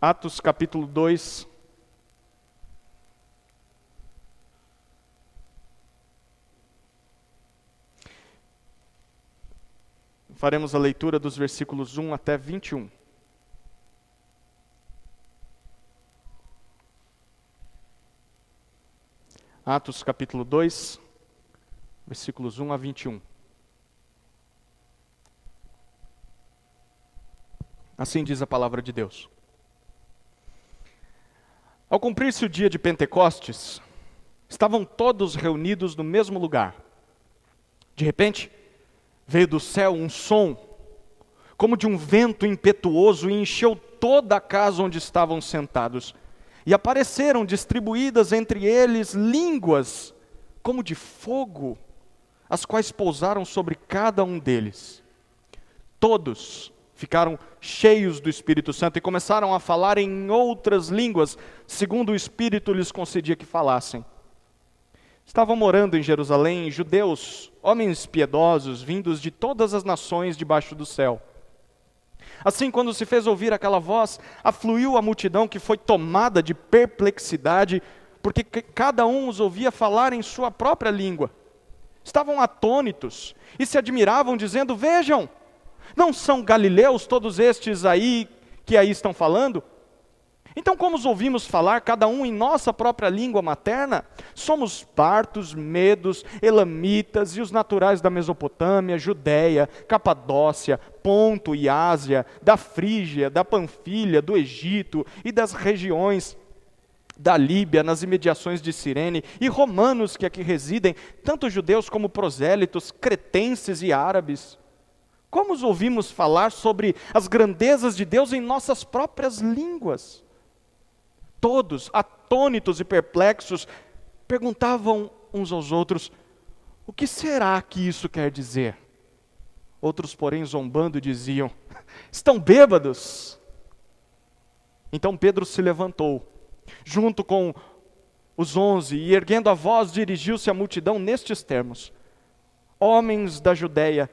Atos capítulo 2. Faremos a leitura dos versículos 1 até 21. Atos capítulo 2, versículos 1 a 21. Assim diz a palavra de Deus. Ao cumprir-se o dia de Pentecostes, estavam todos reunidos no mesmo lugar. De repente, veio do céu um som, como de um vento impetuoso, e encheu toda a casa onde estavam sentados. E apareceram distribuídas entre eles línguas, como de fogo, as quais pousaram sobre cada um deles. Todos ficaram cheios do Espírito Santo e começaram a falar em outras línguas, segundo o Espírito lhes concedia que falassem. Estavam morando em Jerusalém judeus, homens piedosos, vindos de todas as nações debaixo do céu. Assim, quando se fez ouvir aquela voz, afluiu a multidão, que foi tomada de perplexidade, porque cada um os ouvia falar em sua própria língua. Estavam atônitos e se admiravam, dizendo: vejam, não são galileus todos estes aí que aí estão falando? Então, como os ouvimos falar, cada um em nossa própria língua materna? Somos partos, medos, elamitas e os naturais da Mesopotâmia, Judéia, Capadócia, Ponto e Ásia, da Frígia, da Panfilha, do Egito e das regiões da Líbia, nas imediações de Cirene, e romanos que aqui residem, tanto judeus como prosélitos, cretenses e árabes. Como os ouvimos falar sobre as grandezas de Deus em nossas próprias línguas? Todos, atônitos e perplexos, perguntavam uns aos outros: o que será que isso quer dizer? Outros, porém, zombando, diziam: estão bêbados. Então Pedro se levantou, junto com os 11, e erguendo a voz, dirigiu-se à multidão nestes termos: homens da Judéia,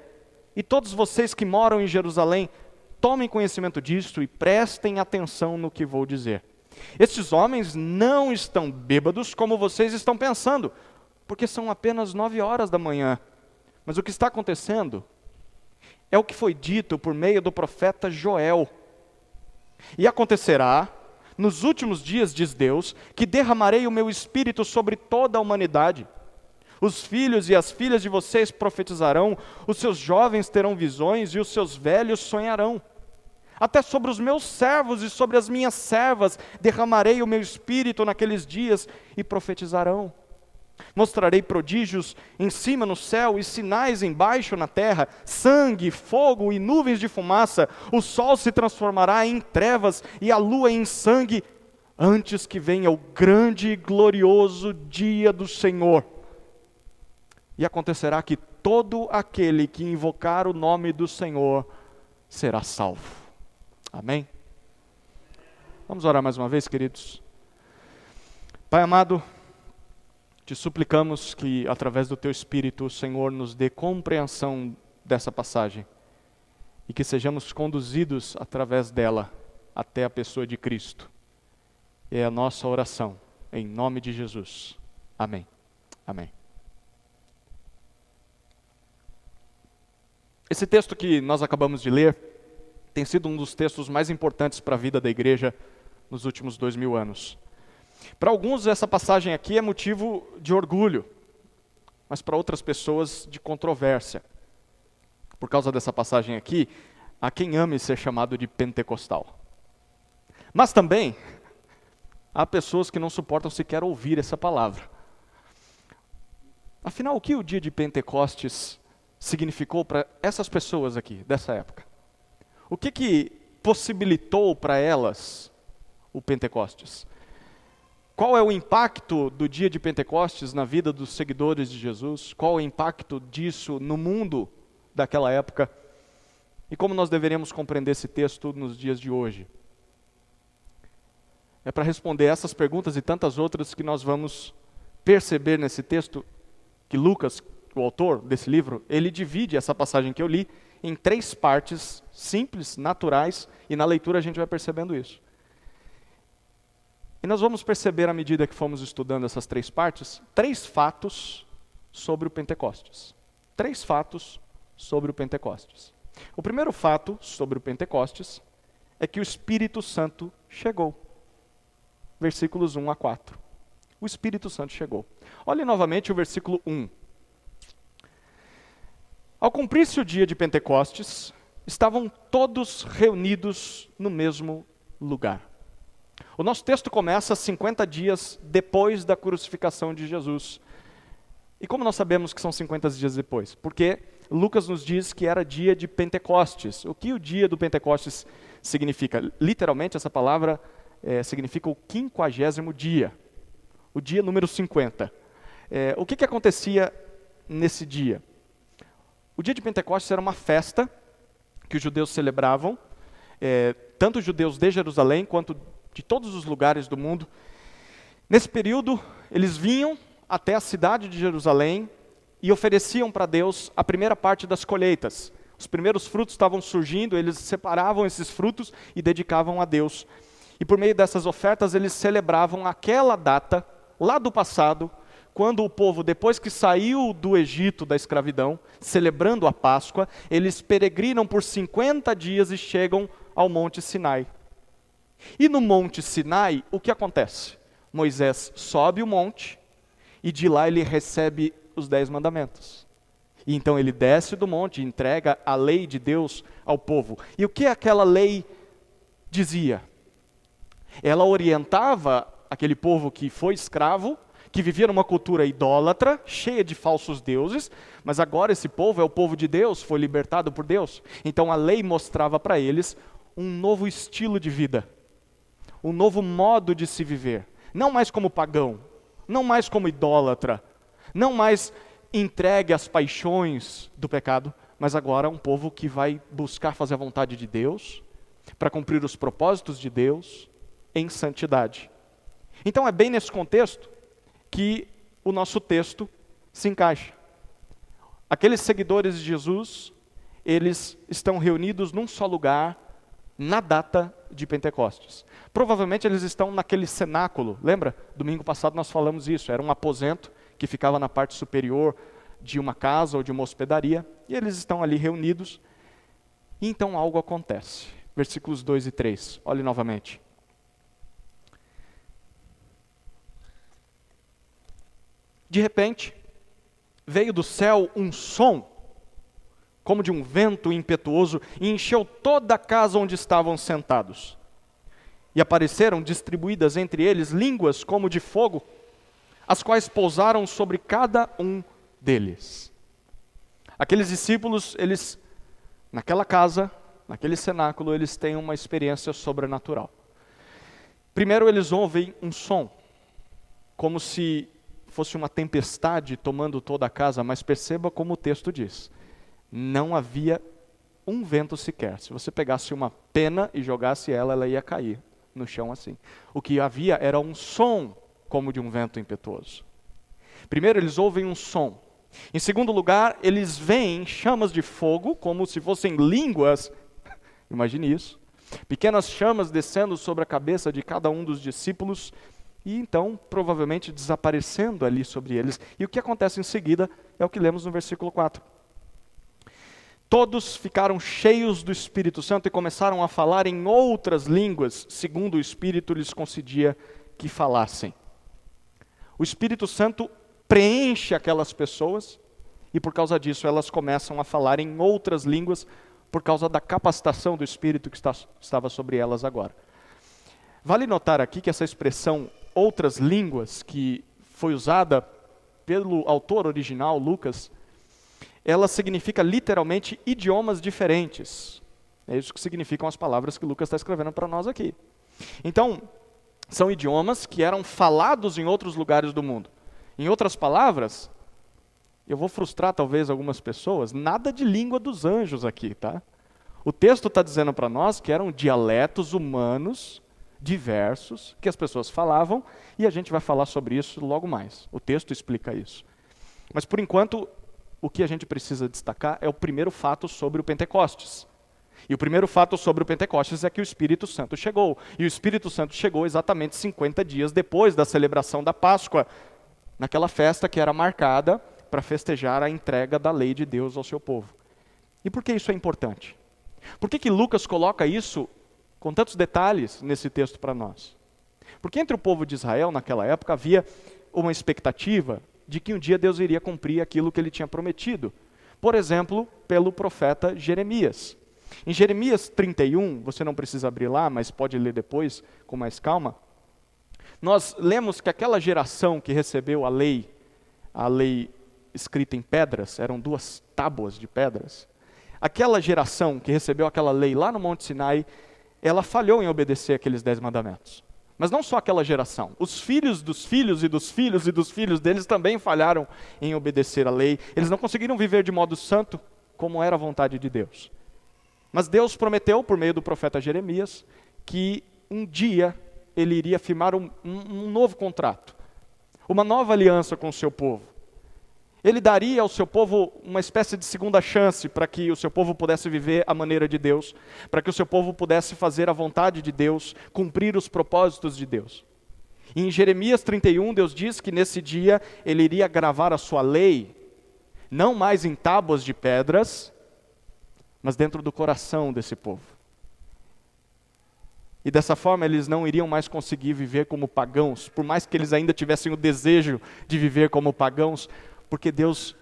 e todos vocês que moram em Jerusalém, tomem conhecimento disto e prestem atenção no que vou dizer. Estes homens não estão bêbados como vocês estão pensando, porque são apenas 9 horas da manhã. Mas o que está acontecendo é o que foi dito por meio do profeta Joel. E acontecerá, nos últimos dias, diz Deus, que derramarei o meu espírito sobre toda a humanidade. Os filhos e as filhas de vocês profetizarão, os seus jovens terão visões e os seus velhos sonharão. Até sobre os meus servos e sobre as minhas servas derramarei o meu espírito naqueles dias e profetizarão. Mostrarei prodígios em cima no céu e sinais embaixo na terra, sangue, fogo e nuvens de fumaça. O sol se transformará em trevas e a lua em sangue, antes que venha o grande e glorioso dia do Senhor. E acontecerá que todo aquele que invocar o nome do Senhor será salvo. Amém? Vamos orar mais uma vez, queridos. Pai amado, te suplicamos que, através do Teu Espírito, o Senhor nos dê compreensão dessa passagem e que sejamos conduzidos através dela até a pessoa de Cristo. É a nossa oração, em nome de Jesus. Amém. Amém. Esse texto que nós acabamos de ler tem sido um dos textos mais importantes para a vida da igreja nos últimos 2000 anos. Para alguns, essa passagem aqui é motivo de orgulho, mas para outras pessoas, de controvérsia. Por causa dessa passagem aqui, há quem ame ser chamado de pentecostal. Mas também, há pessoas que não suportam sequer ouvir essa palavra. Afinal, o que o dia de Pentecostes significou para essas pessoas aqui, dessa época? O que possibilitou para elas o Pentecostes? Qual é o impacto do dia de Pentecostes na vida dos seguidores de Jesus? Qual é o impacto disso no mundo daquela época? E como nós deveríamos compreender esse texto nos dias de hoje? É para responder essas perguntas e tantas outras que nós vamos perceber nesse texto que Lucas, o autor desse livro, ele divide essa passagem que eu li em 3 partes simples, naturais, e na leitura a gente vai percebendo isso. E nós vamos perceber, à medida que fomos estudando essas três partes, 3 fatos sobre o Pentecostes. 3 fatos sobre o Pentecostes. O primeiro fato sobre o Pentecostes é que o Espírito Santo chegou. Versículos 1 a 4. O Espírito Santo chegou. Olhe novamente o versículo 1. Ao cumprir-se o dia de Pentecostes, estavam todos reunidos no mesmo lugar. O nosso texto começa 50 dias depois da crucificação de Jesus. E como nós sabemos que são 50 dias depois? Porque Lucas nos diz que era dia de Pentecostes. O que o dia do Pentecostes significa? Literalmente, essa palavra significa o 50º dia. O dia número 50. O que acontecia nesse dia? O dia de Pentecostes era uma festa que os judeus celebravam, tanto os judeus de Jerusalém quanto de todos os lugares do mundo. Nesse período, eles vinham até a cidade de Jerusalém e ofereciam para Deus a primeira parte das colheitas. Os primeiros frutos estavam surgindo, eles separavam esses frutos e dedicavam a Deus. E por meio dessas ofertas, eles celebravam aquela data, lá do passado, quando o povo, depois que saiu do Egito, da escravidão, celebrando a Páscoa, eles peregrinam por 50 dias e chegam ao Monte Sinai. E no Monte Sinai, o que acontece? Moisés sobe o monte e de lá ele recebe os 10 mandamentos. E então ele desce do monte e entrega a lei de Deus ao povo. E o que aquela lei dizia? Ela orientava aquele povo que foi escravo, que vivia numa cultura idólatra, cheia de falsos deuses, mas agora esse povo é o povo de Deus, foi libertado por Deus. Então a lei mostrava para eles um novo estilo de vida, um novo modo de se viver. Não mais como pagão, não mais como idólatra, não mais entregue às paixões do pecado, mas agora um povo que vai buscar fazer a vontade de Deus, para cumprir os propósitos de Deus em santidade. Então é bem nesse contexto que o nosso texto se encaixa. Aqueles seguidores de Jesus, eles estão reunidos num só lugar, na data de Pentecostes. Provavelmente eles estão naquele cenáculo, lembra? Domingo passado nós falamos isso, era um aposento que ficava na parte superior de uma casa ou de uma hospedaria, e eles estão ali reunidos, e então algo acontece. Versículos 2 e 3, olhe novamente. De repente, veio do céu um som, como de um vento impetuoso, e encheu toda a casa onde estavam sentados. E apareceram distribuídas entre eles línguas como de fogo, as quais pousaram sobre cada um deles. Aqueles discípulos, eles, naquela casa, naquele cenáculo, eles têm uma experiência sobrenatural. Primeiro eles ouvem um som, como se fosse uma tempestade tomando toda a casa, mas perceba como o texto diz. Não havia um vento sequer. Se você pegasse uma pena e jogasse ela, ela ia cair no chão assim. O que havia era um som como de um vento impetuoso. Primeiro, eles ouvem um som. Em segundo lugar, eles veem chamas de fogo, como se fossem línguas. Imagine isso. Pequenas chamas descendo sobre a cabeça de cada um dos discípulos e então, provavelmente, desaparecendo ali sobre eles. E o que acontece em seguida é o que lemos no versículo 4. Todos ficaram cheios do Espírito Santo e começaram a falar em outras línguas, segundo o Espírito lhes concedia que falassem. O Espírito Santo preenche aquelas pessoas e por causa disso elas começam a falar em outras línguas por causa da capacitação do Espírito que estava sobre elas agora. Vale notar aqui que essa expressão outras línguas que foi usada pelo autor original, Lucas, ela significa literalmente idiomas diferentes. É isso que significam as palavras que Lucas está escrevendo para nós aqui. Então, são idiomas que eram falados em outros lugares do mundo. Em outras palavras, eu vou frustrar talvez algumas pessoas, nada de língua dos anjos aqui, tá? O texto está dizendo para nós que eram dialetos humanos diversos que as pessoas falavam e a gente vai falar sobre isso logo mais. O texto explica isso. Mas por enquanto, o que a gente precisa destacar é o primeiro fato sobre o Pentecostes. E o primeiro fato sobre o Pentecostes é que o Espírito Santo chegou. E o Espírito Santo chegou exatamente 50 dias depois da celebração da Páscoa, naquela festa que era marcada para festejar a entrega da lei de Deus ao seu povo. E por que isso é importante? Por que Lucas coloca isso com tantos detalhes nesse texto para nós? Porque entre o povo de Israel, naquela época, havia uma expectativa de que um dia Deus iria cumprir aquilo que ele tinha prometido. Por exemplo, pelo profeta Jeremias. Em Jeremias 31, você não precisa abrir lá, mas pode ler depois com mais calma, nós lemos que aquela geração que recebeu a lei escrita em pedras, eram 2 tábuas de pedras, aquela geração que recebeu aquela lei lá no Monte Sinai, ela falhou em obedecer aqueles 10 mandamentos. Mas não só aquela geração, os filhos dos filhos e dos filhos e dos filhos deles também falharam em obedecer a lei, eles não conseguiram viver de modo santo como era a vontade de Deus. Mas Deus prometeu, por meio do profeta Jeremias, que um dia ele iria firmar um novo contrato, uma nova aliança com o seu povo. Ele daria ao seu povo uma espécie de segunda chance para que o seu povo pudesse viver a maneira de Deus, para que o seu povo pudesse fazer a vontade de Deus, cumprir os propósitos de Deus. E em Jeremias 31, Deus diz que nesse dia ele iria gravar a sua lei, não mais em tábuas de pedras, mas dentro do coração desse povo. E dessa forma eles não iriam mais conseguir viver como pagãos, por mais que eles ainda tivessem o desejo de viver como pagãos, porque Deus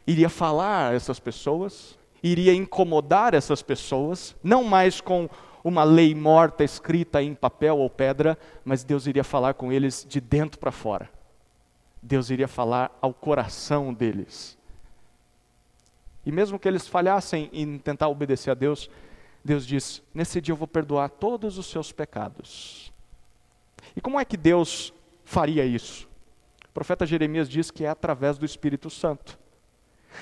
iria falar a essas pessoas, iria incomodar essas pessoas, não mais com uma lei morta escrita em papel ou pedra, mas Deus iria falar com eles de dentro para fora. Deus iria falar ao coração deles. E mesmo que eles falhassem em tentar obedecer a Deus, Deus diz, nesse dia eu vou perdoar todos os seus pecados. E como é que Deus faria isso? O profeta Jeremias diz que é através do Espírito Santo.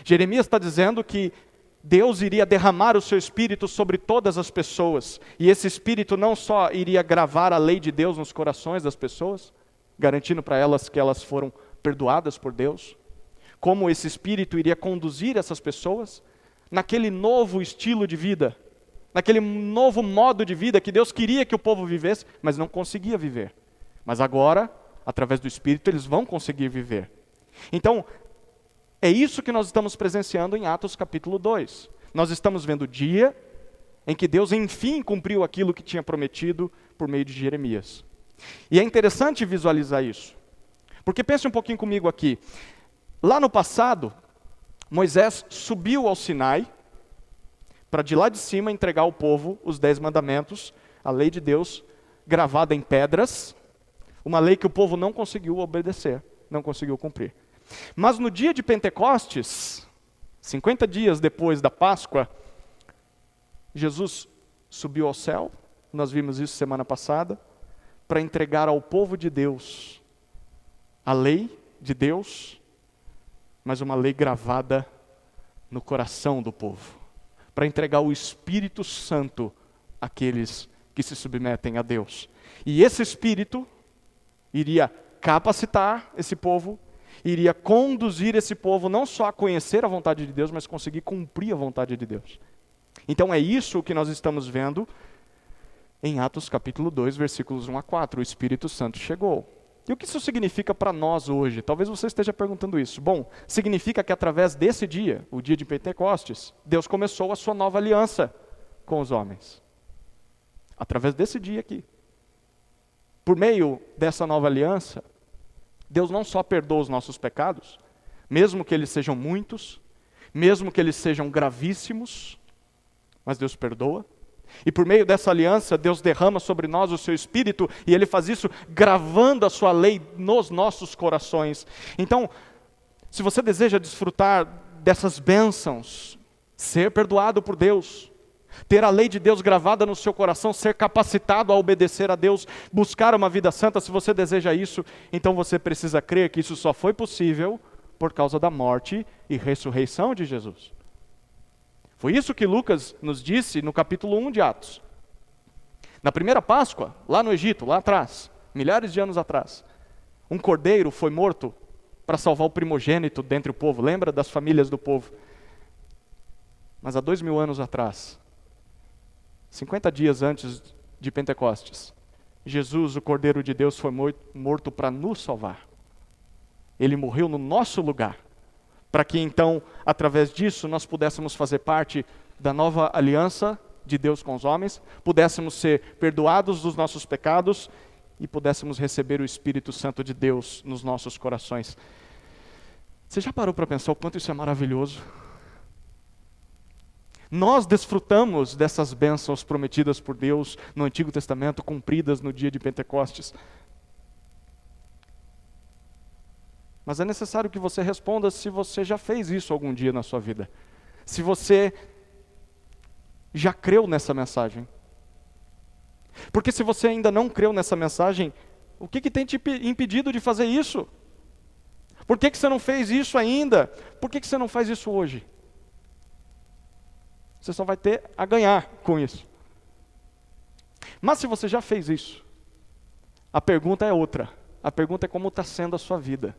Jeremias está dizendo que Deus iria derramar o seu Espírito sobre todas as pessoas. E esse Espírito não só iria gravar a lei de Deus nos corações das pessoas, garantindo para elas que elas foram perdoadas por Deus, como esse Espírito iria conduzir essas pessoas naquele novo estilo de vida, naquele novo modo de vida que Deus queria que o povo vivesse, mas não conseguia viver. Mas agora, através do Espírito, eles vão conseguir viver. Então, é isso que nós estamos presenciando em Atos capítulo 2. Nós estamos vendo o dia em que Deus, enfim, cumpriu aquilo que tinha prometido por meio de Jeremias. E é interessante visualizar isso. Porque pense um pouquinho comigo aqui. Lá no passado, Moisés subiu ao Sinai para de lá de cima entregar ao povo os 10 mandamentos, a lei de Deus, gravada em pedras, uma lei que o povo não conseguiu obedecer, não conseguiu cumprir. Mas no dia de Pentecostes, 50 dias depois da Páscoa, Jesus subiu ao céu, nós vimos isso semana passada, para entregar ao povo de Deus a lei de Deus, mas uma lei gravada no coração do povo, para entregar o Espírito Santo àqueles que se submetem a Deus. E esse Espírito iria capacitar esse povo, iria conduzir esse povo não só a conhecer a vontade de Deus, mas conseguir cumprir a vontade de Deus. Então é isso que nós estamos vendo em Atos capítulo 2, versículos 1 a 4. O Espírito Santo chegou. E o que isso significa para nós hoje? Talvez você esteja perguntando isso. Bom, significa que através desse dia, o dia de Pentecostes, Deus começou a sua nova aliança com os homens. Através desse dia aqui. Por meio dessa nova aliança, Deus não só perdoa os nossos pecados, mesmo que eles sejam muitos, mesmo que eles sejam gravíssimos, mas Deus perdoa. E por meio dessa aliança, Deus derrama sobre nós o seu Espírito, e Ele faz isso gravando a sua lei nos nossos corações. Então, se você deseja desfrutar dessas bênçãos, ser perdoado por Deus, ter a lei de Deus gravada no seu coração, ser capacitado a obedecer a Deus, buscar uma vida santa, se você deseja isso, então você precisa crer que isso só foi possível por causa da morte e ressurreição de Jesus. Foi isso que Lucas nos disse no capítulo 1 de Atos. Na primeira Páscoa, lá no Egito, lá atrás, milhares de anos atrás, um cordeiro foi morto para salvar o primogênito dentre o povo. Lembra das famílias do povo? Mas há 2000 anos atrás, 50 dias antes de Pentecostes, Jesus, o Cordeiro de Deus, foi morto para nos salvar. Ele morreu no nosso lugar, para que então, através disso, nós pudéssemos fazer parte da nova aliança de Deus com os homens, pudéssemos ser perdoados dos nossos pecados e pudéssemos receber o Espírito Santo de Deus nos nossos corações. Você já parou para pensar o quanto isso é maravilhoso? Nós desfrutamos dessas bênçãos prometidas por Deus no Antigo Testamento, cumpridas no dia de Pentecostes. Mas é necessário que você responda se você já fez isso algum dia na sua vida. Se você já creu nessa mensagem. Porque se você ainda não creu nessa mensagem, o que tem te impedido de fazer isso? Por que você não fez isso ainda? Por que você não faz isso hoje? Você só vai ter a ganhar com isso. Mas se você já fez isso, a pergunta é outra. A pergunta é como está sendo a sua vida.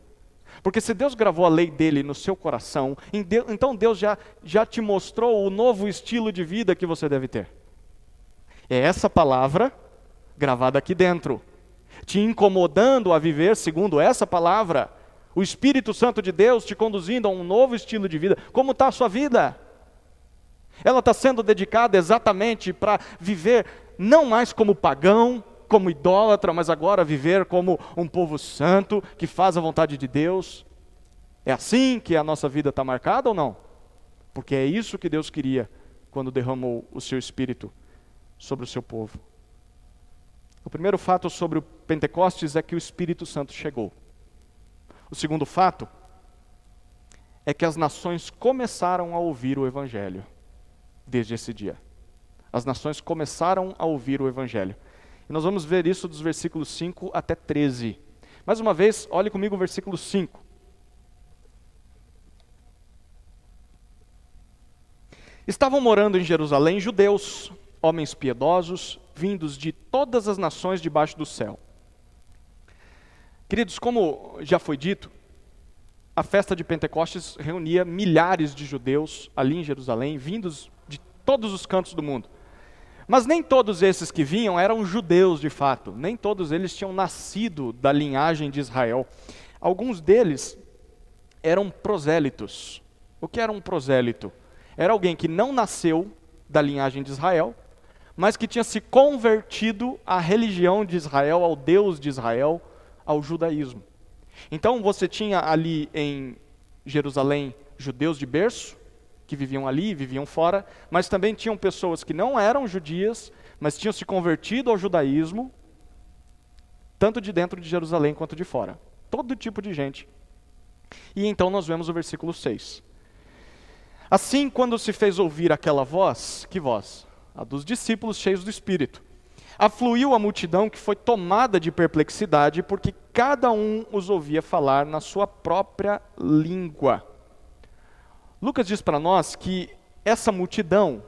Porque se Deus gravou a lei dele no seu coração, então Deus já te mostrou o novo estilo de vida que você deve ter. É essa palavra gravada aqui dentro, te incomodando a viver segundo essa palavra, o Espírito Santo de Deus te conduzindo a um novo estilo de vida. Como está a sua vida? Ela está sendo dedicada exatamente para viver não mais como pagão, como idólatra, mas agora viver como um povo santo, que faz a vontade de Deus. É assim que a nossa vida está marcada ou não? Porque é isso que Deus queria quando derramou o seu Espírito sobre o seu povo. O primeiro fato sobre o Pentecostes é que o Espírito Santo chegou. O segundo fato é que as nações começaram a ouvir o Evangelho desde esse dia. As nações começaram a ouvir o Evangelho. E nós vamos ver isso dos versículos 5 até 13. Mais uma vez, olhe comigo o versículo 5. Estavam morando em Jerusalém judeus, homens piedosos, vindos de todas as nações debaixo do céu. Queridos, como já foi dito, a festa de Pentecostes reunia milhares de judeus ali em Jerusalém, vindos de todos os cantos do mundo. Mas nem todos esses que vinham eram judeus de fato, nem todos eles tinham nascido da linhagem de Israel. Alguns deles eram prosélitos. O que era um prosélito? Era alguém que não nasceu da linhagem de Israel, mas que tinha se convertido à religião de Israel, ao Deus de Israel, ao judaísmo. Então você tinha ali em Jerusalém judeus de berço, que viviam ali, viviam fora, mas também tinham pessoas que não eram judias, mas tinham se convertido ao judaísmo, tanto de dentro de Jerusalém quanto de fora. Todo tipo de gente. E então nós vemos o versículo 6. Assim, quando se fez ouvir aquela voz, que voz? A dos discípulos cheios do Espírito. Afluiu a multidão que foi tomada de perplexidade, porque cada um os ouvia falar na sua própria língua. Lucas diz para nós que essa multidão,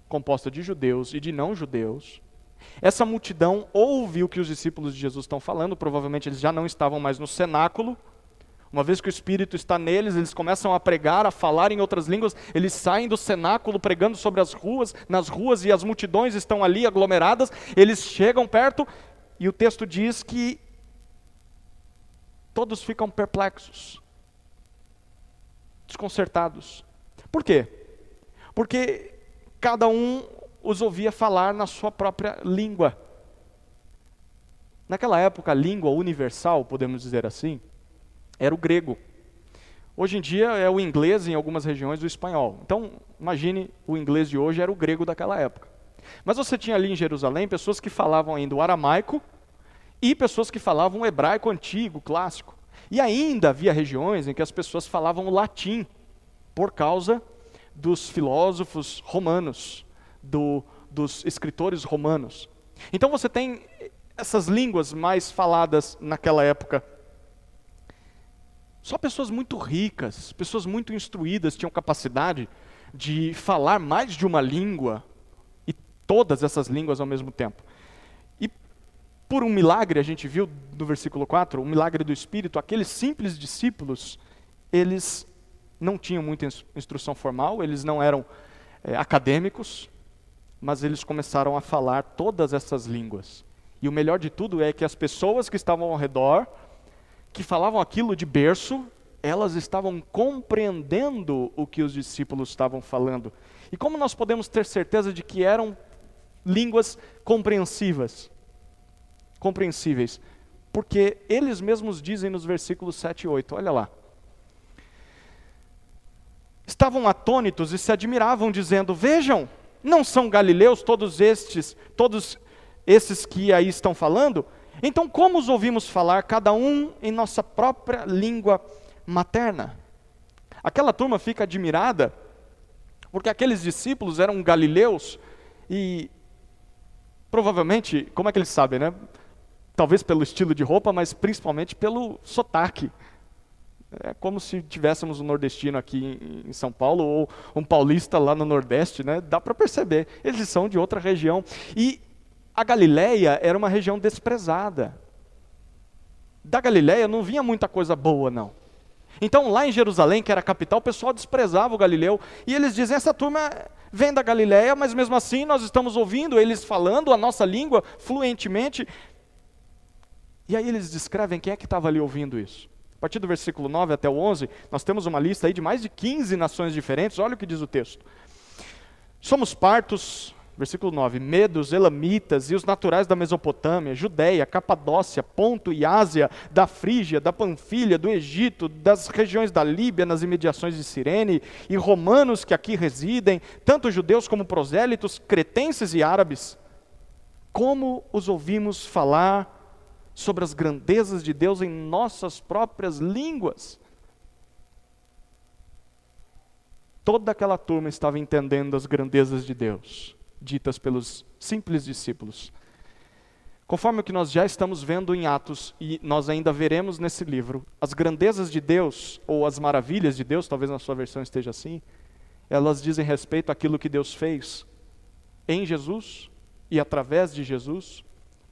composta de judeus e de não-judeus, essa multidão ouve o que os discípulos de Jesus estão falando, provavelmente eles já não estavam mais no cenáculo. Uma vez que o Espírito está neles, eles começam a pregar, a falar em outras línguas, eles saem do cenáculo pregando sobre as ruas, nas ruas, e as multidões estão ali aglomeradas, eles chegam perto, e o texto diz que todos ficam perplexos, desconcertados. Por quê? Porque cada um os ouvia falar na sua própria língua. Naquela época, a língua universal, podemos dizer assim, era o grego. Hoje em dia é o inglês, em algumas regiões, do espanhol. Então, imagine, o inglês de hoje era o grego daquela época. Mas você tinha ali em Jerusalém pessoas que falavam ainda o aramaico e pessoas que falavam o hebraico antigo, clássico. E ainda havia regiões em que as pessoas falavam o latim, por causa dos filósofos romanos, dos escritores romanos. Então você tem essas línguas mais faladas naquela época. Só pessoas muito ricas, pessoas muito instruídas tinham capacidade de falar mais de uma língua e todas essas línguas ao mesmo tempo. E por um milagre, a gente viu no versículo 4, o milagre do Espírito, aqueles simples discípulos, eles não tinham muita instrução formal, eles não eram acadêmicos, mas eles começaram a falar todas essas línguas. E o melhor de tudo é que as pessoas que estavam ao redor, que falavam aquilo de berço, elas estavam compreendendo o que os discípulos estavam falando. E como nós podemos ter certeza de que eram línguas compreensíveis? Porque eles mesmos dizem nos versículos 7 e 8, olha lá. Estavam atônitos e se admiravam, dizendo, vejam, não são galileus todos esses que aí estão falando? Então como os ouvimos falar, cada um em nossa própria língua materna? Aquela turma fica admirada, porque aqueles discípulos eram galileus, e provavelmente, como é que eles sabem, né? Talvez pelo estilo de roupa, mas principalmente pelo sotaque. É como se tivéssemos um nordestino aqui em São Paulo, ou um paulista lá no Nordeste, né? Dá para perceber, eles são de outra região. E a Galileia era uma região desprezada. Da Galileia não vinha muita coisa boa, não. Então lá em Jerusalém, que era a capital, o pessoal desprezava o Galileu, e eles dizem, essa turma vem da Galileia, mas mesmo assim nós estamos ouvindo eles falando a nossa língua fluentemente. E aí eles descrevem quem é que estava ali ouvindo isso. A partir do versículo 9 até o 11, nós temos uma lista aí de mais de 15 nações diferentes. Olha o que diz o texto. Somos partos, versículo 9, medos, elamitas e os naturais da Mesopotâmia, Judéia, Capadócia, Ponto e Ásia, da Frígia, da Panfilha, do Egito, das regiões da Líbia, nas imediações de Cirene, e romanos que aqui residem, tanto judeus como prosélitos, cretenses e árabes. Como os ouvimos falar sobre as grandezas de Deus em nossas próprias línguas? Toda aquela turma estava entendendo as grandezas de Deus, ditas pelos simples discípulos. Conforme o que nós já estamos vendo em Atos, e nós ainda veremos nesse livro, as grandezas de Deus, ou as maravilhas de Deus, talvez na sua versão esteja assim, elas dizem respeito àquilo que Deus fez em Jesus e através de Jesus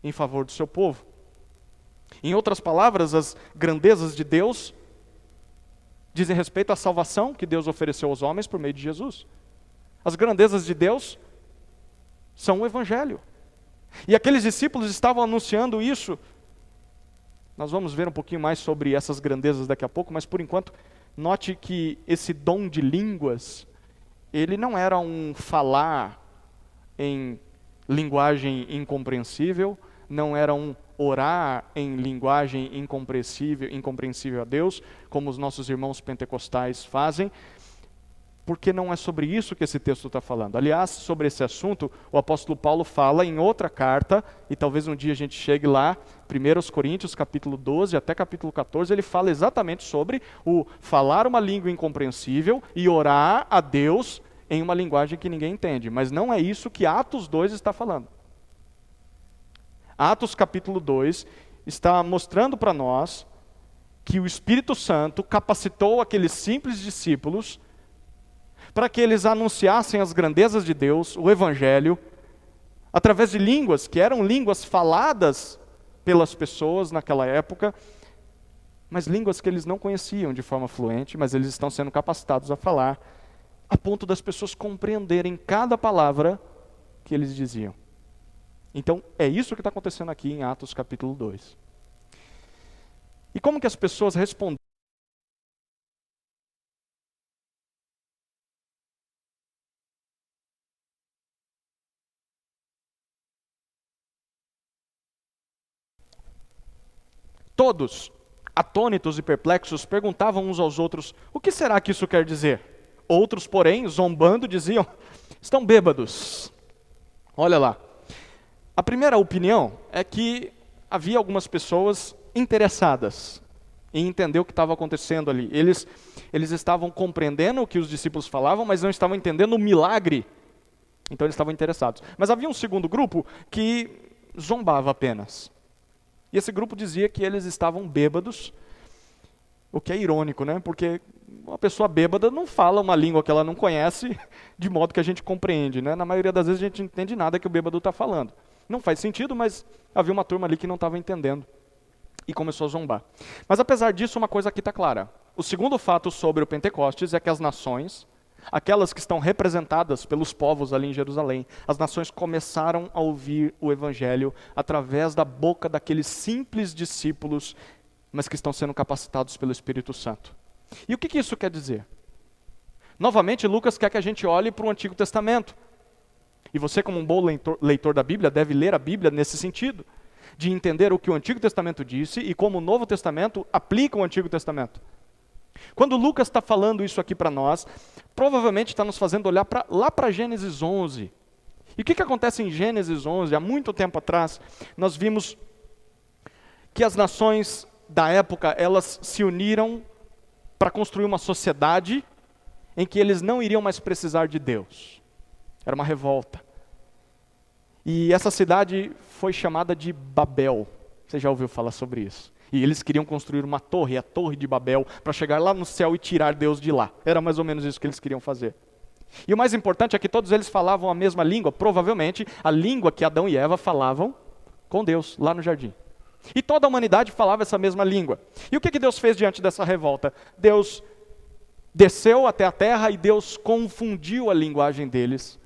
em favor do seu povo. Em outras palavras, as grandezas de Deus dizem respeito à salvação que Deus ofereceu aos homens por meio de Jesus. As grandezas de Deus são o Evangelho. E aqueles discípulos estavam anunciando isso. Nós vamos ver um pouquinho mais sobre essas grandezas daqui a pouco, mas por enquanto, note que esse dom de línguas, ele não era um falar em linguagem incompreensível, não era um orar em linguagem incompreensível a Deus, como os nossos irmãos pentecostais fazem, porque não é sobre isso que esse texto está falando. Aliás, sobre esse assunto, o apóstolo Paulo fala em outra carta, e talvez um dia a gente chegue lá, 1 Coríntios, capítulo 12 até capítulo 14, ele fala exatamente sobre o falar uma língua incompreensível e orar a Deus em uma linguagem que ninguém entende. Mas não é isso que Atos 2 está falando. Atos capítulo 2 está mostrando para nós que o Espírito Santo capacitou aqueles simples discípulos para que eles anunciassem as grandezas de Deus, o Evangelho, através de línguas que eram línguas faladas pelas pessoas naquela época, mas línguas que eles não conheciam de forma fluente, mas eles estão sendo capacitados a falar, a ponto das pessoas compreenderem cada palavra que eles diziam. Então, é isso que está acontecendo aqui em Atos capítulo 2. E como que as pessoas responderam? Todos, atônitos e perplexos, perguntavam uns aos outros, o que será que isso quer dizer? Outros, porém, zombando, diziam, estão bêbados. Olha lá. A primeira opinião é que havia algumas pessoas interessadas em entender o que estava acontecendo ali. Eles estavam compreendendo o que os discípulos falavam, mas não estavam entendendo o milagre. Então eles estavam interessados. Mas havia um segundo grupo que zombava apenas. E esse grupo dizia que eles estavam bêbados, o que é irônico, né? Porque uma pessoa bêbada não fala uma língua que ela não conhece de modo que a gente compreende, né? Na maioria das vezes a gente não entende nada que o bêbado está falando. Não faz sentido, mas havia uma turma ali que não estava entendendo e começou a zombar. Mas apesar disso, uma coisa aqui está clara. O segundo fato sobre o Pentecostes é que as nações, aquelas que estão representadas pelos povos ali em Jerusalém, as nações começaram a ouvir o Evangelho através da boca daqueles simples discípulos, mas que estão sendo capacitados pelo Espírito Santo. E o que isso quer dizer? Novamente, Lucas quer que a gente olhe para o Antigo Testamento. E você, como um bom leitor da Bíblia, deve ler a Bíblia nesse sentido, de entender o que o Antigo Testamento disse e como o Novo Testamento aplica o Antigo Testamento. Quando Lucas está falando isso aqui para nós, provavelmente está nos fazendo olhar lá para Gênesis 11. E o que acontece em Gênesis 11? Há muito tempo atrás, nós vimos que as nações da época, elas se uniram para construir uma sociedade em que eles não iriam mais precisar de Deus. Era uma revolta. E essa cidade foi chamada de Babel. Você já ouviu falar sobre isso? E eles queriam construir uma torre, a Torre de Babel, para chegar lá no céu e tirar Deus de lá. Era mais ou menos isso que eles queriam fazer. E o mais importante é que todos eles falavam a mesma língua, provavelmente a língua que Adão e Eva falavam com Deus, lá no jardim. E toda a humanidade falava essa mesma língua. E o que Deus fez diante dessa revolta? Deus desceu até a terra e Deus confundiu a linguagem deles.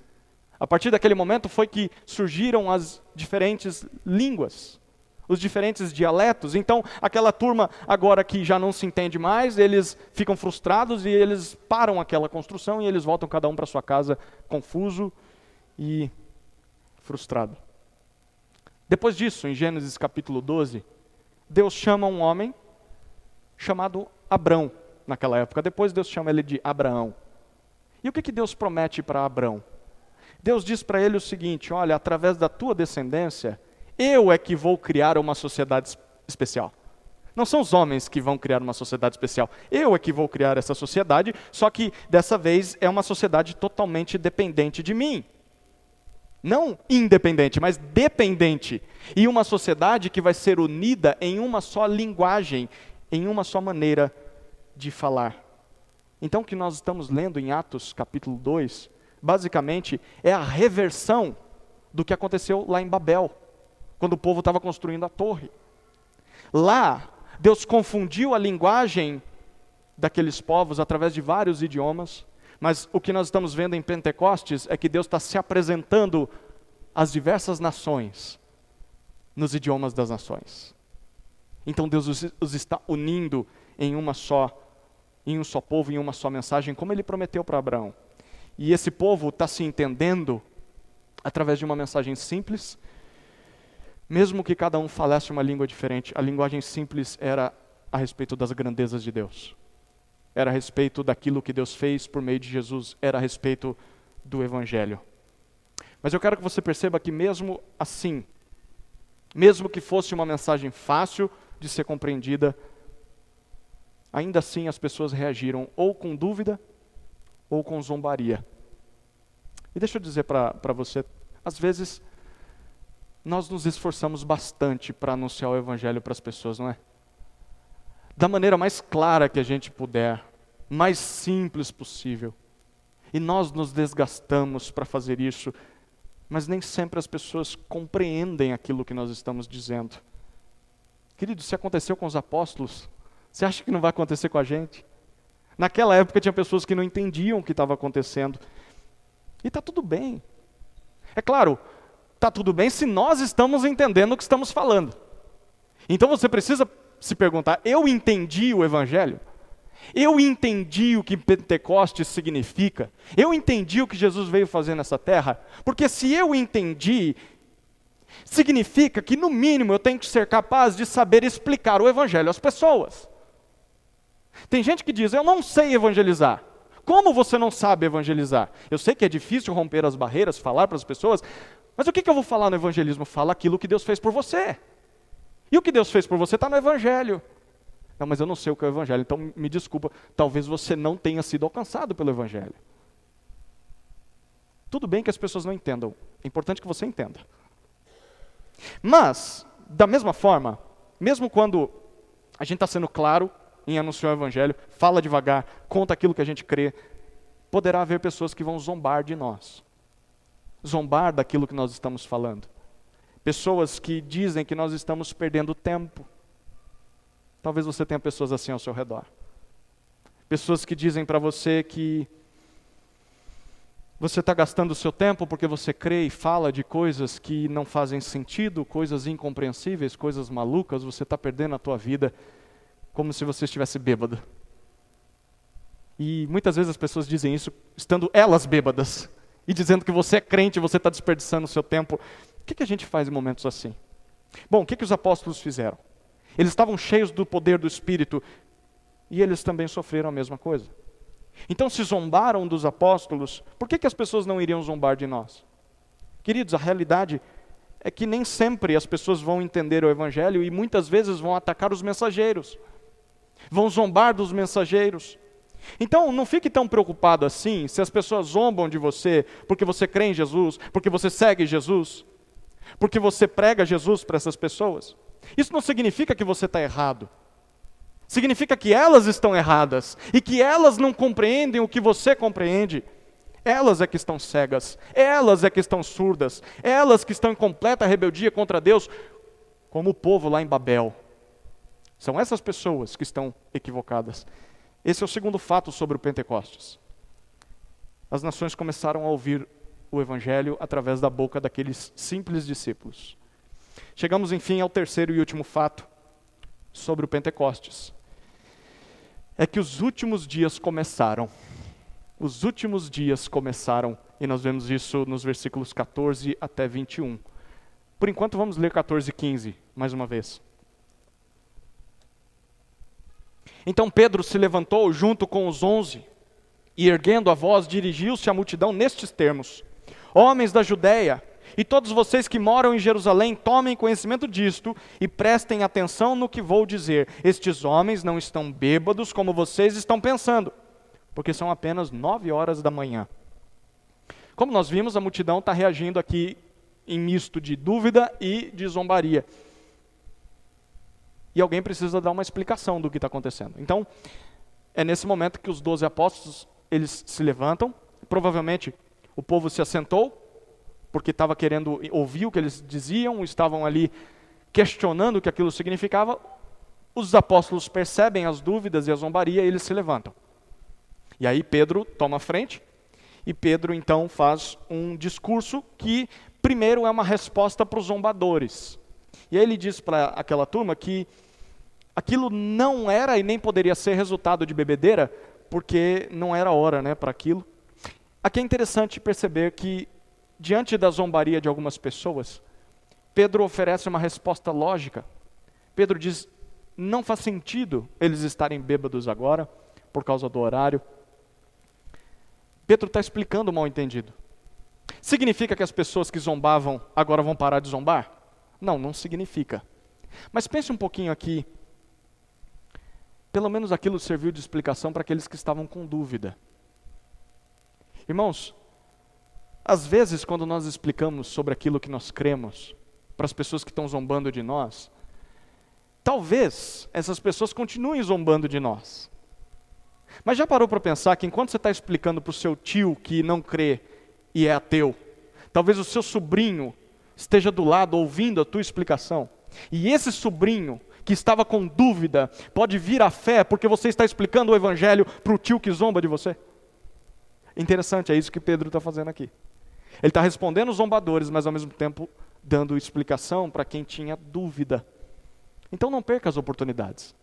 A partir daquele momento foi que surgiram as diferentes línguas, os diferentes dialetos. Então, aquela turma agora que já não se entende mais, eles ficam frustrados e eles param aquela construção e eles voltam cada um para sua casa confuso e frustrado. Depois disso, em Gênesis capítulo 12, Deus chama um homem chamado Abrão, naquela época. Depois Deus chama ele de Abraão. E o que Deus promete para Abrão? Deus diz para ele o seguinte: olha, através da tua descendência, eu é que vou criar uma sociedade especial. Não são os homens que vão criar uma sociedade especial. Eu é que vou criar essa sociedade, só que dessa vez é uma sociedade totalmente dependente de mim. Não independente, mas dependente. E uma sociedade que vai ser unida em uma só linguagem, em uma só maneira de falar. Então o que nós estamos lendo em Atos capítulo 2, basicamente é a reversão do que aconteceu lá em Babel, quando o povo estava construindo a torre. Lá, Deus confundiu a linguagem daqueles povos através de vários idiomas, mas o que nós estamos vendo em Pentecostes é que Deus está se apresentando às diversas nações, nos idiomas das nações. Então Deus os está unindo em um só povo, em uma só mensagem, como Ele prometeu para Abraão. E esse povo está se entendendo através de uma mensagem simples, mesmo que cada um falasse uma língua diferente. A linguagem simples era a respeito das grandezas de Deus. Era a respeito daquilo que Deus fez por meio de Jesus. Era a respeito do Evangelho. Mas eu quero que você perceba que mesmo assim, mesmo que fosse uma mensagem fácil de ser compreendida, ainda assim as pessoas reagiram ou com dúvida ou com zombaria. E deixa eu dizer para você, às vezes nós nos esforçamos bastante para anunciar o Evangelho para as pessoas, não é? Da maneira mais clara que a gente puder, mais simples possível. E nós nos desgastamos para fazer isso, mas nem sempre as pessoas compreendem aquilo que nós estamos dizendo. Querido, se aconteceu com os apóstolos, você acha que não vai acontecer com a gente? Naquela época tinha pessoas que não entendiam o que estava acontecendo. E está tudo bem. É claro, está tudo bem se nós estamos entendendo o que estamos falando. Então você precisa se perguntar: eu entendi o Evangelho? Eu entendi o que Pentecostes significa? Eu entendi o que Jesus veio fazer nessa terra? Porque se eu entendi, significa que no mínimo eu tenho que ser capaz de saber explicar o Evangelho às pessoas. Tem gente que diz: eu não sei evangelizar. Como você não sabe evangelizar? Eu sei que é difícil romper as barreiras, falar para as pessoas, mas o que eu vou falar no evangelismo? Fala aquilo que Deus fez por você. E o que Deus fez por você está no Evangelho. Não, mas eu não sei o que é o Evangelho, então me desculpa, talvez você não tenha sido alcançado pelo Evangelho. Tudo bem que as pessoas não entendam, é importante que você entenda. Mas, da mesma forma, mesmo quando a gente está sendo claro em anunciar o Evangelho, fala devagar, conta aquilo que a gente crê, poderá haver pessoas que vão zombar de nós. Zombar daquilo que nós estamos falando. Pessoas que dizem que nós estamos perdendo tempo. Talvez você tenha pessoas assim ao seu redor. Pessoas que dizem para você que Você está gastando o seu tempo porque você crê e fala de coisas que não fazem sentido, coisas incompreensíveis, coisas malucas, você está perdendo a tua vida como se você estivesse bêbado. E muitas vezes as pessoas dizem isso estando elas bêbadas e dizendo que você é crente e você está desperdiçando o seu tempo. O que a gente faz em momentos assim? Bom, o que os apóstolos fizeram? Eles estavam cheios do poder do Espírito e eles também sofreram a mesma coisa. Então, se zombaram dos apóstolos, por que as pessoas não iriam zombar de nós? Queridos, a realidade é que nem sempre as pessoas vão entender o Evangelho e muitas vezes vão atacar os mensageiros, vão zombar dos mensageiros. Então, não fique tão preocupado assim se as pessoas zombam de você porque você crê em Jesus, porque você segue Jesus, porque você prega Jesus para essas pessoas. Isso não significa que você está errado. Significa que elas estão erradas e que elas não compreendem o que você compreende. Elas é que estão cegas, elas é que estão surdas, elas que estão em completa rebeldia contra Deus, como o povo lá em Babel. São essas pessoas que estão equivocadas. Esse é o segundo fato sobre o Pentecostes. As nações começaram a ouvir o Evangelho através da boca daqueles simples discípulos. Chegamos, enfim, ao terceiro e último fato sobre o Pentecostes. É que os últimos dias começaram. Os últimos dias começaram, e nós vemos isso nos versículos 14 até 21. Por enquanto vamos ler 14 e 15, mais uma vez. Então Pedro se levantou junto com os 11, e erguendo a voz, dirigiu-se à multidão nestes termos: Homens da Judéia, e todos vocês que moram em Jerusalém, tomem conhecimento disto e prestem atenção no que vou dizer. Estes homens não estão bêbados como vocês estão pensando, porque são apenas 9 horas da manhã. Como nós vimos, a multidão está reagindo aqui em misto de dúvida e de zombaria. E alguém precisa dar uma explicação do que está acontecendo. Então, é nesse momento que os 12 apóstolos, eles se levantam. Provavelmente o povo se assentou, porque estava querendo ouvir o que eles diziam, estavam ali questionando o que aquilo significava. Os apóstolos percebem as dúvidas e a zombaria e eles se levantam. E aí Pedro toma a frente, e Pedro então faz um discurso que primeiro é uma resposta para os zombadores. E aí ele diz para aquela turma que aquilo não era e nem poderia ser resultado de bebedeira, porque não era hora, para aquilo. Aqui é interessante perceber que, diante da zombaria de algumas pessoas, Pedro oferece uma resposta lógica. Pedro diz, não faz sentido eles estarem bêbados agora, por causa do horário. Pedro está explicando o mal-entendido. Significa que as pessoas que zombavam agora vão parar de zombar? Não, não significa. Mas pense um pouquinho aqui. Pelo menos aquilo serviu de explicação para aqueles que estavam com dúvida. Irmãos, às vezes quando nós explicamos sobre aquilo que nós cremos, para as pessoas que estão zombando de nós, talvez essas pessoas continuem zombando de nós. Mas já parou para pensar que enquanto você está explicando para o seu tio que não crê e é ateu, talvez o seu sobrinho esteja do lado ouvindo a tua explicação, e esse sobrinho que estava com dúvida pode vir à fé porque você está explicando o Evangelho para o tio que zomba de você? Interessante, é isso que Pedro está fazendo aqui. Ele está respondendo os zombadores, mas ao mesmo tempo dando explicação para quem tinha dúvida. Então não perca as oportunidades.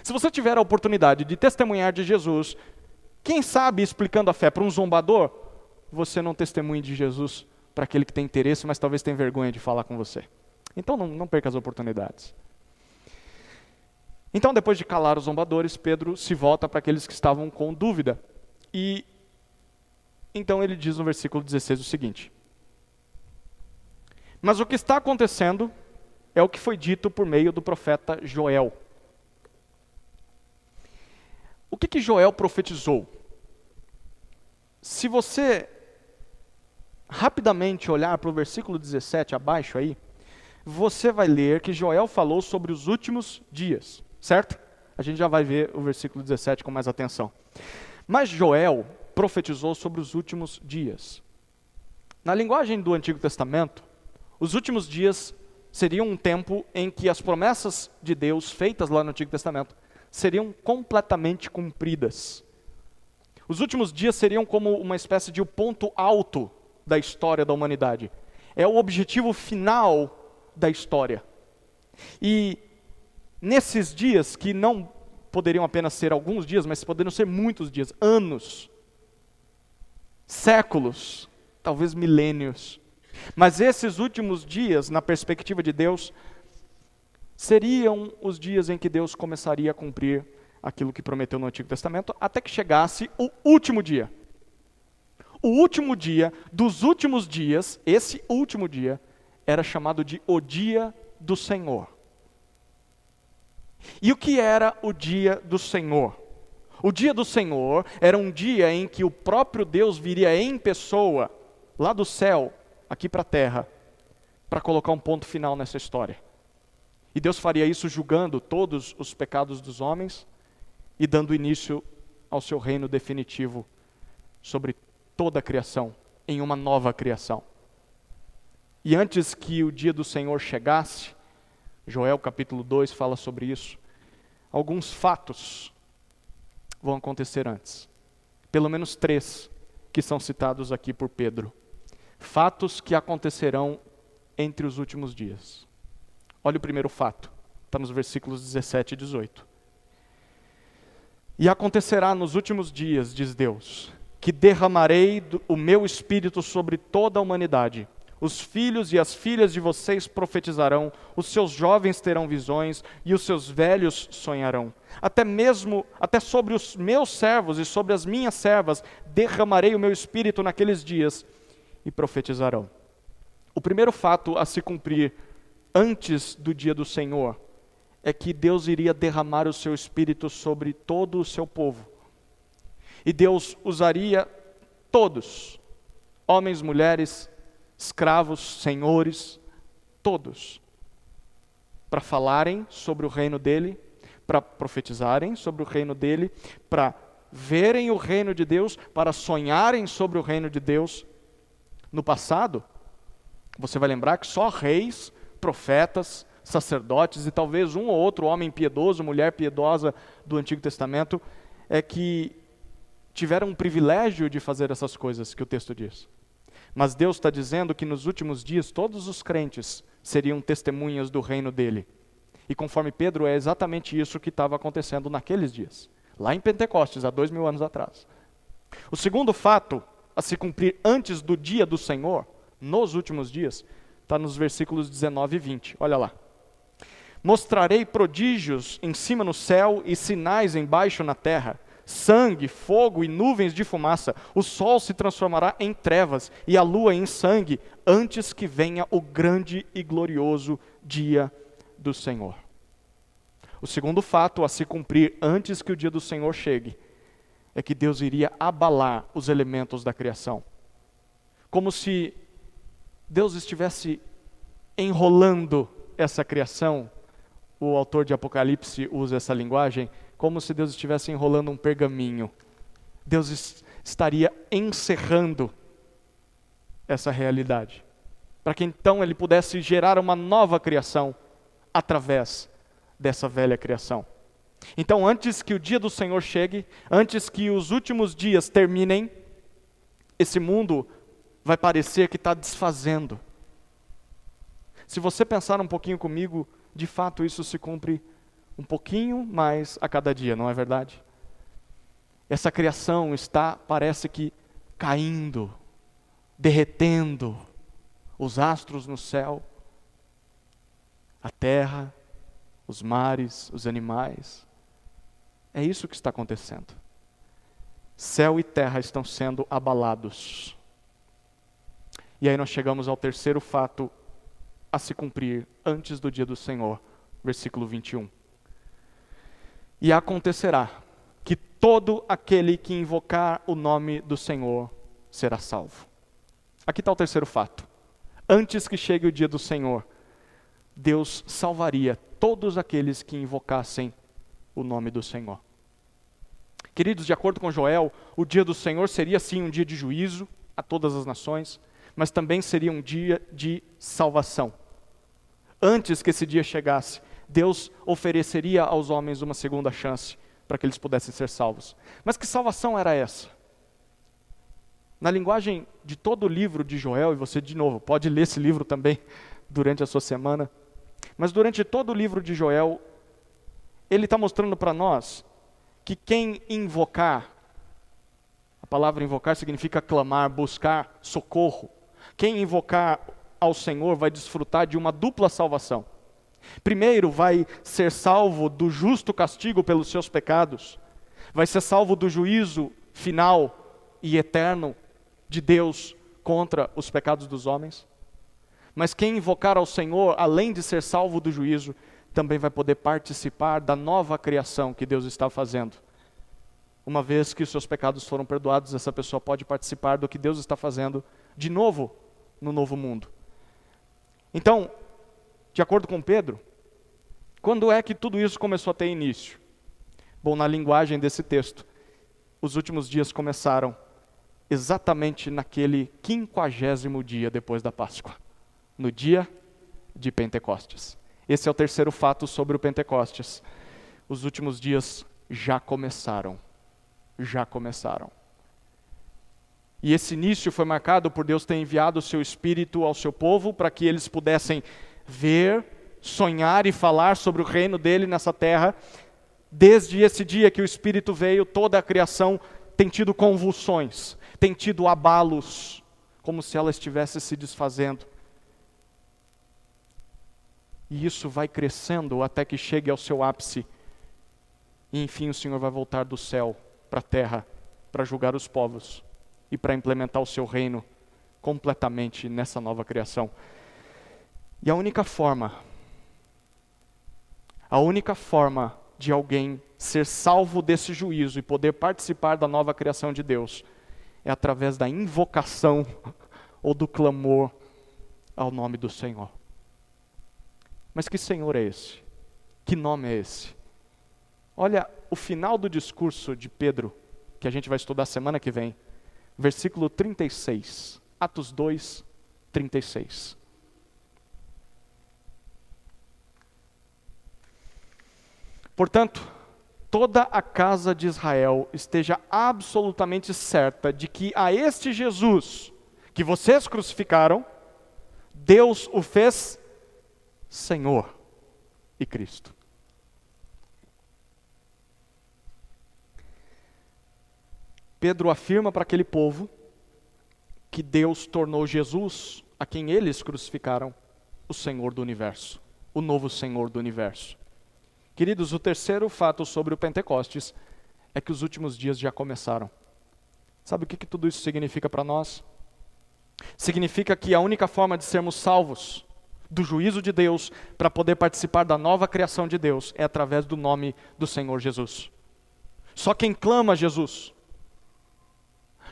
Se você tiver a oportunidade de testemunhar de Jesus, quem sabe explicando a fé para um zombador, você não testemunhe de Jesus para aquele que tem interesse, mas talvez tenha vergonha de falar com você. Então não perca as oportunidades. Então, depois de calar os zombadores, Pedro se volta para aqueles que estavam com dúvida. E então ele diz no versículo 16 o seguinte: Mas o que está acontecendo é o que foi dito por meio do profeta Joel. O que Joel profetizou? Se você rapidamente olhar para o versículo 17 abaixo aí, você vai ler que Joel falou sobre os últimos dias, certo? A gente já vai ver o versículo 17 com mais atenção. Mas Joel profetizou sobre os últimos dias. Na linguagem do Antigo Testamento, os últimos dias seriam um tempo em que as promessas de Deus feitas lá no Antigo Testamento seriam completamente cumpridas. Os últimos dias seriam como uma espécie de ponto alto da história da humanidade. É o objetivo final da história. E nesses dias, que não poderiam apenas ser alguns dias, mas poderiam ser muitos dias, anos, séculos, talvez milênios. Mas esses últimos dias, na perspectiva de Deus, seriam os dias em que Deus começaria a cumprir aquilo que prometeu no Antigo Testamento, até que chegasse o último dia. O último dia dos últimos dias, esse último dia, era chamado de o dia do Senhor. E o que era o dia do Senhor? O dia do Senhor era um dia em que o próprio Deus viria em pessoa, lá do céu, aqui para a terra, para colocar um ponto final nessa história. E Deus faria isso julgando todos os pecados dos homens e dando início ao seu reino definitivo sobre toda a criação, em uma nova criação. E antes que o dia do Senhor chegasse, Joel capítulo 2 fala sobre isso, alguns fatos vão acontecer antes. Pelo menos 3 que são citados aqui por Pedro. Fatos que acontecerão entre os últimos dias. Olha o primeiro fato, está nos versículos 17 e 18. E acontecerá nos últimos dias, diz Deus, que derramarei o meu espírito sobre toda a humanidade. Os filhos e as filhas de vocês profetizarão, os seus jovens terão visões e os seus velhos sonharão. Até sobre os meus servos e sobre as minhas servas derramarei o meu espírito naqueles dias e profetizarão. O primeiro fato a se cumprir antes do dia do Senhor é que Deus iria derramar o seu espírito sobre todo o seu povo. E Deus usaria todos, homens, mulheres, escravos, senhores, todos, para falarem sobre o reino dele, para profetizarem sobre o reino dele, para verem o reino de Deus, para sonharem sobre o reino de Deus. No passado, você vai lembrar que só reis, profetas, sacerdotes e talvez um ou outro homem piedoso, mulher piedosa do Antigo Testamento é que tiveram o privilégio de fazer essas coisas que o texto diz. Mas Deus está dizendo que nos últimos dias todos os crentes seriam testemunhas do reino dele. E conforme Pedro, é exatamente isso que estava acontecendo naqueles dias, lá em Pentecostes, há 2000 anos atrás. O segundo fato a se cumprir antes do dia do Senhor, nos últimos dias, está nos versículos 19 e 20. Olha lá. Mostrarei prodígios em cima no céu e sinais embaixo na terra, sangue, fogo e nuvens de fumaça. O sol se transformará em trevas e a lua em sangue, antes que venha o grande e glorioso dia do Senhor. O segundo fato a se cumprir antes que o dia do Senhor chegue é que Deus iria abalar os elementos da criação. Como se Deus estivesse enrolando essa criação. O autor de Apocalipse usa essa linguagem, como se Deus estivesse enrolando um pergaminho. Deus estaria encerrando essa realidade, para que então ele pudesse gerar uma nova criação através dessa velha criação. Então, antes que o dia do Senhor chegue, antes que os últimos dias terminem, esse mundo vai parecer que está desfazendo. Se você pensar um pouquinho comigo, de fato isso se cumpre um pouquinho mais a cada dia, não é verdade? Essa criação está, parece que, caindo, derretendo, os astros no céu, a terra, os mares, os animais. É isso que está acontecendo. Céu e terra estão sendo abalados. E aí nós chegamos ao terceiro fato a se cumprir antes do dia do Senhor, versículo 21. E acontecerá que todo aquele que invocar o nome do Senhor será salvo. Aqui está o terceiro fato. Antes que chegue o dia do Senhor, Deus salvaria todos aqueles que invocassem o nome do Senhor. Queridos, de acordo com Joel, o dia do Senhor seria sim um dia de juízo a todas as nações, mas também seria um dia de salvação. Antes que esse dia chegasse, Deus ofereceria aos homens uma segunda chance para que eles pudessem ser salvos. Mas que salvação era essa? Na linguagem de todo o livro de Joel, e você, de novo, pode ler esse livro também durante a sua semana, mas durante todo o livro de Joel, ele está mostrando para nós que quem invocar, a palavra invocar significa clamar, buscar socorro. Quem invocar ao Senhor vai desfrutar de uma dupla salvação. Primeiro, vai ser salvo do justo castigo pelos seus pecados. Vai ser salvo do juízo final e eterno de Deus contra os pecados dos homens. Mas quem invocar ao Senhor, além de ser salvo do juízo, também vai poder participar da nova criação que Deus está fazendo. Uma vez que os seus pecados foram perdoados, essa pessoa pode participar do que Deus está fazendo de novo no novo mundo. Então, de acordo com Pedro, quando é que tudo isso começou a ter início? Bom, na linguagem desse texto, os últimos dias começaram exatamente naquele 50º dia depois da Páscoa, no dia de Pentecostes. Esse é o terceiro fato sobre o Pentecostes. Os últimos dias já começaram. Já começaram. E esse início foi marcado por Deus ter enviado o seu Espírito ao seu povo para que eles pudessem ver, sonhar e falar sobre o reino dele nessa terra. Desde esse dia que o Espírito veio, toda a criação tem tido convulsões, tem tido abalos, como se ela estivesse se desfazendo. E isso vai crescendo até que chegue ao seu ápice. E enfim o Senhor vai voltar do céu para a terra, para julgar os povos e para implementar o seu reino completamente nessa nova criação. E a única forma de alguém ser salvo desse juízo e poder participar da nova criação de Deus é através da invocação ou do clamor ao nome do Senhor. Mas que Senhor é esse? Que nome é esse? Olha o final do discurso de Pedro, que a gente vai estudar semana que vem, versículo 36, Atos 2, 36. Portanto, toda a casa de Israel esteja absolutamente certa de que a este Jesus, que vocês crucificaram, Deus o fez Senhor e Cristo. Pedro afirma para aquele povo que Deus tornou Jesus, a quem eles crucificaram, o Senhor do universo, o novo Senhor do universo. Queridos, o terceiro fato sobre o Pentecostes é que os últimos dias já começaram. Sabe o que tudo isso significa para nós? Significa que a única forma de sermos salvos do juízo de Deus para poder participar da nova criação de Deus é através do nome do Senhor Jesus. Só quem clama Jesus,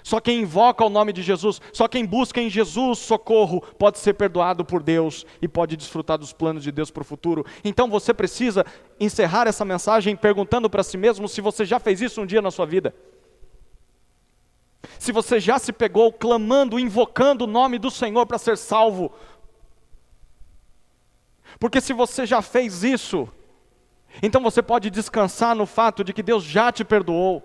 só quem invoca o nome de Jesus, só quem busca em Jesus socorro pode ser perdoado por Deus e pode desfrutar dos planos de Deus para o futuro. Então você precisa encerrar essa mensagem perguntando para si mesmo se você já fez isso um dia na sua vida. Se você já se pegou clamando, invocando o nome do Senhor para ser salvo. Porque se você já fez isso, então você pode descansar no fato de que Deus já te perdoou.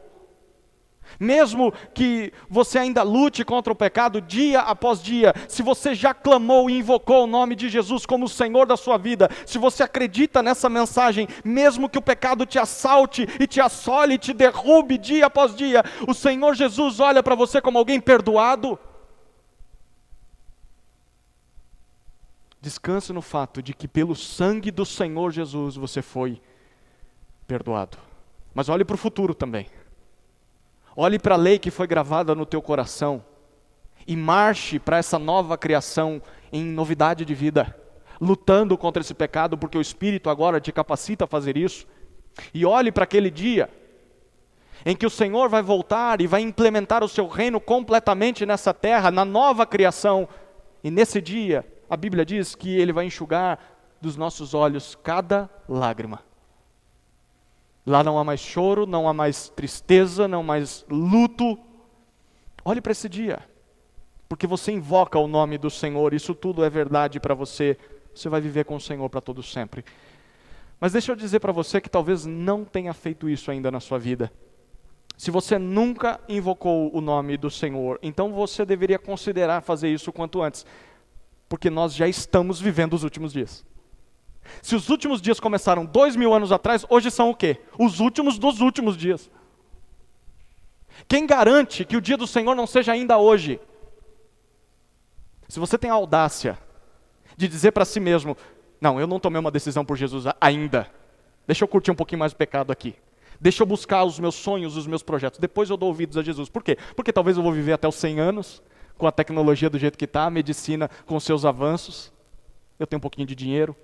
Mesmo que você ainda lute contra o pecado dia após dia, se você já clamou e invocou o nome de Jesus como o Senhor da sua vida, se você acredita nessa mensagem, mesmo que o pecado te assalte e te assole e te derrube dia após dia, o Senhor Jesus olha para você como alguém perdoado. Descanse no fato de que pelo sangue do Senhor Jesus você foi perdoado. Mas olhe para o futuro também. Olhe para a lei que foi gravada no teu coração e marche para essa nova criação em novidade de vida, lutando contra esse pecado, porque o Espírito agora te capacita a fazer isso. E olhe para aquele dia em que o Senhor vai voltar e vai implementar o seu reino completamente nessa terra, na nova criação. E nesse dia, a Bíblia diz que Ele vai enxugar dos nossos olhos cada lágrima. Lá não há mais choro, não há mais tristeza, não há mais luto. Olhe para esse dia, porque você invoca o nome do Senhor, isso tudo é verdade para você. Você vai viver com o Senhor para todo sempre. Mas deixa eu dizer para você que talvez não tenha feito isso ainda na sua vida. Se você nunca invocou o nome do Senhor, então você deveria considerar fazer isso o quanto antes, porque nós já estamos vivendo os últimos dias. Se os últimos dias começaram 2000 anos atrás, hoje são o quê? Os últimos dos últimos dias. Quem garante que o dia do Senhor não seja ainda hoje? Se você tem a audácia de dizer para si mesmo, não, eu não tomei uma decisão por Jesus ainda, deixa eu curtir um pouquinho mais o pecado aqui. Deixa eu buscar os meus sonhos, os meus projetos. Depois eu dou ouvidos a Jesus. Por quê? Porque talvez eu vou viver até os 100 anos, com a tecnologia do jeito que está, a medicina com os seus avanços. Eu tenho um pouquinho de dinheiro.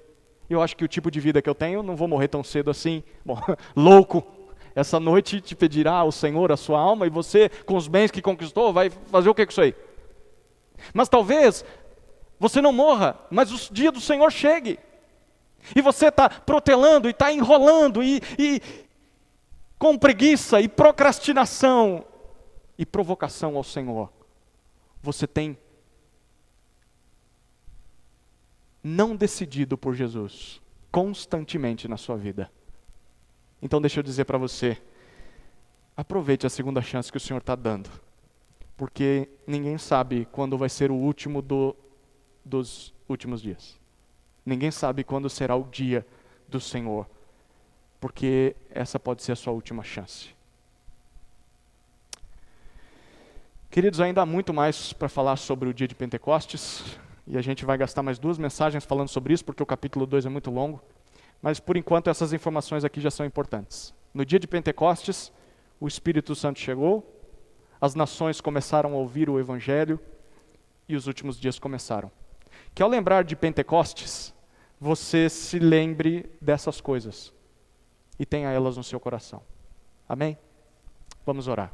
Eu acho que o tipo de vida que eu tenho, não vou morrer tão cedo assim. Bom, louco. Essa noite te pedirá o Senhor a sua alma e você, com os bens que conquistou, vai fazer o que com isso aí? Mas talvez você não morra, mas o dia do Senhor chegue. E você está protelando e está enrolando e com preguiça e procrastinação e provocação ao Senhor, você tem não decidido por Jesus constantemente na sua vida. Então deixa eu dizer para você, aproveite a segunda chance que o Senhor está dando, porque ninguém sabe quando vai ser o último dos últimos dias. Ninguém sabe quando será o dia do Senhor, porque essa pode ser a sua última chance. Queridos, ainda há muito mais para falar sobre o dia de Pentecostes, e a gente vai gastar mais 2 mensagens falando sobre isso, porque o capítulo 2 é muito longo, mas por enquanto essas informações aqui já são importantes. No dia de Pentecostes, o Espírito Santo chegou, as nações começaram a ouvir o Evangelho, e os últimos dias começaram. Que ao lembrar de Pentecostes, você se lembre dessas coisas, e tenha elas no seu coração. Amém? Vamos orar.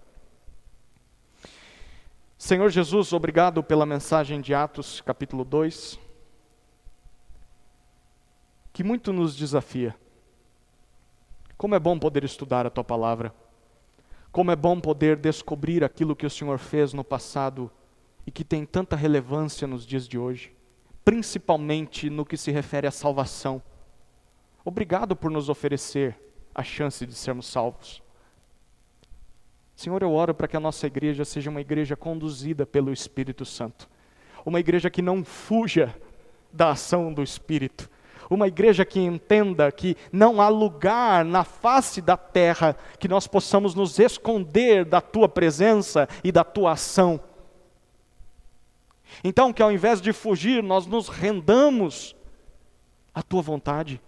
Senhor Jesus, obrigado pela mensagem de Atos, capítulo 2, que muito nos desafia. Como é bom poder estudar a Tua Palavra. Como é bom poder descobrir aquilo que o Senhor fez no passado e que tem tanta relevância nos dias de hoje, principalmente no que se refere à salvação. Obrigado por nos oferecer a chance de sermos salvos. Senhor, eu oro para que a nossa igreja seja uma igreja conduzida pelo Espírito Santo. Uma igreja que não fuja da ação do Espírito. Uma igreja que entenda que não há lugar na face da terra que nós possamos nos esconder da Tua presença e da Tua ação. Então, que ao invés de fugir, nós nos rendamos à Tua vontade.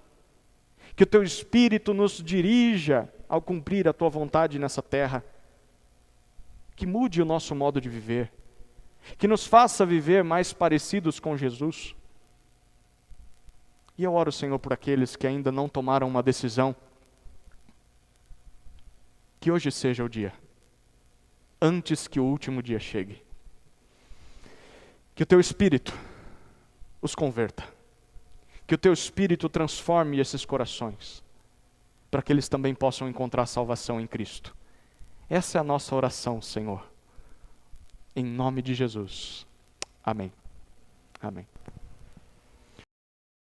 Que o Teu Espírito nos dirija ao cumprir a Tua vontade nessa terra. Que mude o nosso modo de viver. Que nos faça viver mais parecidos com Jesus. E eu oro, Senhor, por aqueles que ainda não tomaram uma decisão. Que hoje seja o dia, antes que o último dia chegue. Que o Teu Espírito os converta. Que o Teu Espírito transforme esses corações, para que eles também possam encontrar salvação em Cristo. Essa é a nossa oração, Senhor. Em nome de Jesus. Amém. Amém.